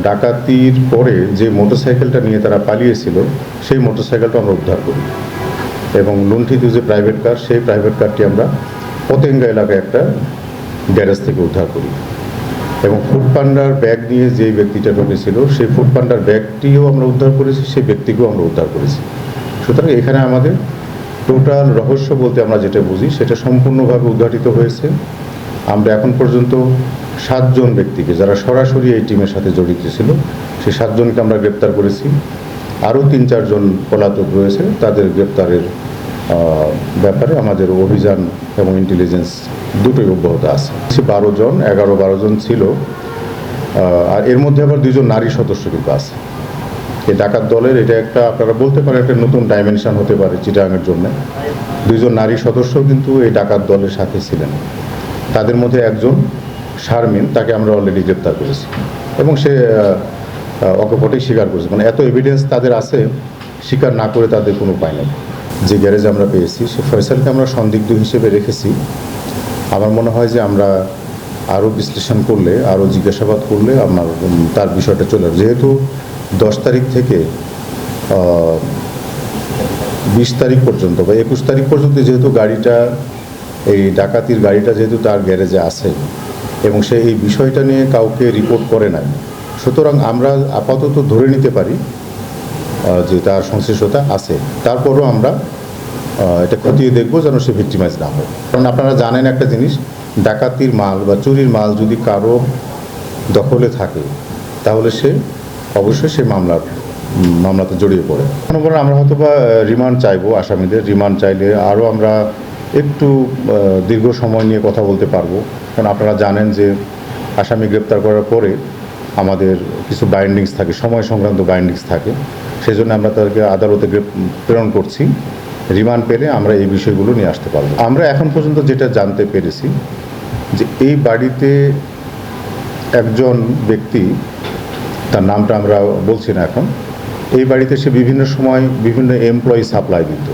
ডাকাতির পরে যে মোটরসাইকেলটা নিয়ে তারা পালিয়েছিল সেই মোটরসাইকেলটা আমরা উদ্ধার করি এবং লুণ্ঠিত যে প্রাইভেট কার সেই প্রাইভেট কারটি আমরা পতেঙ্গা এলাকায় একটা গ্যারেজ থেকে উদ্ধার করি এবং ফুড পান্ডার ব্যাগ নিয়ে যে ব্যক্তিটা ঢুকেছিল সেই ফুড পান্ডার ব্যাগটিও আমরা উদ্ধার করেছি, সেই ব্যক্তিকেও আমরা উদ্ধার করেছি। সুতরাং এখানে আমাদের টোটাল রহস্য বলতে আমরা যেটা বুঝি সেটা সম্পূর্ণভাবে উদ্ঘাটিত হয়েছে। আমরা এখন পর্যন্ত 7 জন ব্যক্তিকে যারা সরাসরি এই টিমের সাথে জড়িত ছিল সেই 7 জনকে আমরা গ্রেপ্তার করেছি। আরও 3-4 জন পলাতক রয়েছে, তাদের গ্রেপ্তারের ব্যাপারে আমাদের অভিযান এবং ইন্টেলিজেন্স দুটোই অব্যাহত আছে। 11-12 জন ছিল, আর এর মধ্যে আবার 2 জন নারী সদস্য কিন্তু আছে। এই ডাকাত দলের এটা একটা আপনারা বলতে পারেন একটা নতুন ডাইমেনশন হতে পারে চিটাগাংয়ের জন্য। 2 জন নারী সদস্য কিন্তু এই ডাকাত দলের সাথে ছিলেন। তাদের মধ্যে একজন শারমিন, তাকে আমরা অলরেডি গ্রেপ্তার করেছি এবং সে অকপটেই স্বীকার করেছে। মানে এত এভিডেন্স তাদের আছে, স্বীকার না করে তাদের কোনো উপায় নেই। যে গ্যারেজ আমরা পেয়েছি সে ফয়সালকে আমরা সন্দিগ্ধ হিসেবে রেখেছি। আমার মনে হয় যে আমরা আরও বিশ্লেষণ করলে, আরও জিজ্ঞাসাবাদ করলে আমার তার বিষয়টা চলে আসবে। যেহেতু 10 তারিখ থেকে 20 তারিখ পর্যন্ত বা 21 তারিখ পর্যন্ত যেহেতু গাড়িটা, এই ডাকাতির গাড়িটা যেহেতু তার গ্যারেজে আছে এবং সে এই বিষয়টা নিয়ে কাউকে রিপোর্ট করে নাই, সুতরাং আমরা আপাতত ধরে নিতে পারি যে তার সংশ্লিষ্টতা আছে। তারপরও আমরা এটা খতিয়ে দেখবো যেন সে ভিক্টিমাইজ না হয়। কারণ আপনারা জানেন একটা জিনিস, ডাকাতির মাল বা চুরির মাল যদি কারো দখলে থাকে তাহলে সে অবশ্যই সে মামলাতে জড়িয়ে পড়ে। মনে করেন আমরা হয়তো বা রিমান্ড চাইবো, আসামিদের রিমান্ড চাইলে আরও আমরা একটু দীর্ঘ সময় নিয়ে কথা বলতে পারবো। কারণ আপনারা জানেন যে আসামি গ্রেপ্তার করার পরে আমাদের কিছু বাইন্ডিংস থাকে, সময় সংক্রান্ত বাইন্ডিংস থাকে, সেই জন্য আমরা তাদেরকে আদালতে প্রেরণ করছি। রিমান্ড পেলে আমরা এই বিষয়গুলো নিয়ে আসতে পারবো। আমরা এখন পর্যন্ত যেটা জানতে পেরেছি যে এই বাড়িতে একজন ব্যক্তি, তার নামটা আমরা বলছি না এখন, এই বাড়িতে সে বিভিন্ন সময় বিভিন্ন এমপ্লয়ি সাপ্লাই দিত,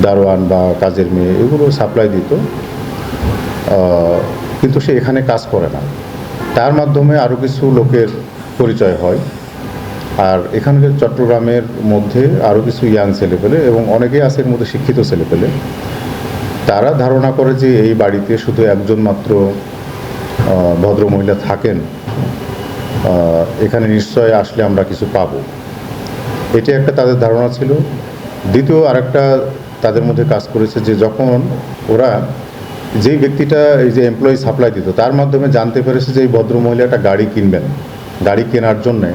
দারোয়ান বা কাজের মেয়ে এগুলো সাপ্লাই দিত, কিন্তু সে এখানে কাজ করে না। তার মাধ্যমে আরও কিছু লোকের পরিচয় হয়। আর এখানকার চট্টগ্রামের মধ্যে আরও কিছু ইয়াং ছেলেপেলে এবং অনেকেই আছে এর মধ্যে শিক্ষিত ছেলেপেলে, তারা ধারণা করে যে এই বাড়িতে শুধু একজন মাত্র ভদ্রমহিলা থাকেন, এখানে নিশ্চয় আসলে আমরা কিছু পাবো, এটি একটা তাদের ধারণা ছিল। দ্বিতীয় আরেকটা তাদের মধ্যে কাজ করেছে যে যখন ওরা যেই ব্যক্তিটা এই যে এমপ্লয়ি সাপ্লাই দিত তার মাধ্যমে জানতে পেরেছে যে এই ভদ্রমহিলা একটা গাড়ি কিনবেন, গাড়ি কেনার জন্যে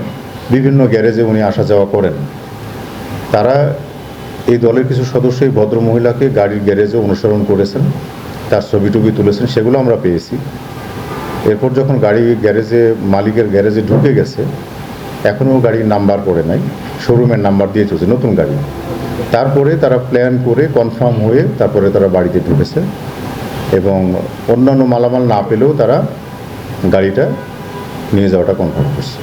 বিভিন্ন গ্যারেজে উনি আসা যাওয়া করেন। তারা এই দলের কিছু সদস্য এই ভদ্রমহিলাকে গাড়ির গ্যারেজে অনুসরণ করেছেন, তার ছবি টবি তুলেছেন, সেগুলো আমরা পেয়েছি। এরপর যখন গাড়ি গ্যারেজে, মালিকের গ্যারেজে ঢুকে গেছে, এখনও গাড়ির নাম্বার করে নাই, শোরুমের নাম্বার দিয়ে চলছে, নতুন গাড়ি। তারপরে তারা প্ল্যান করে কনফার্ম হয়ে তারপরে তারা বাড়িতে ঢুকেছে এবং অন্যান্য মালামাল না পেলেও তারা গাড়িটা নিয়ে যাওয়াটা কনফার্ম করছে।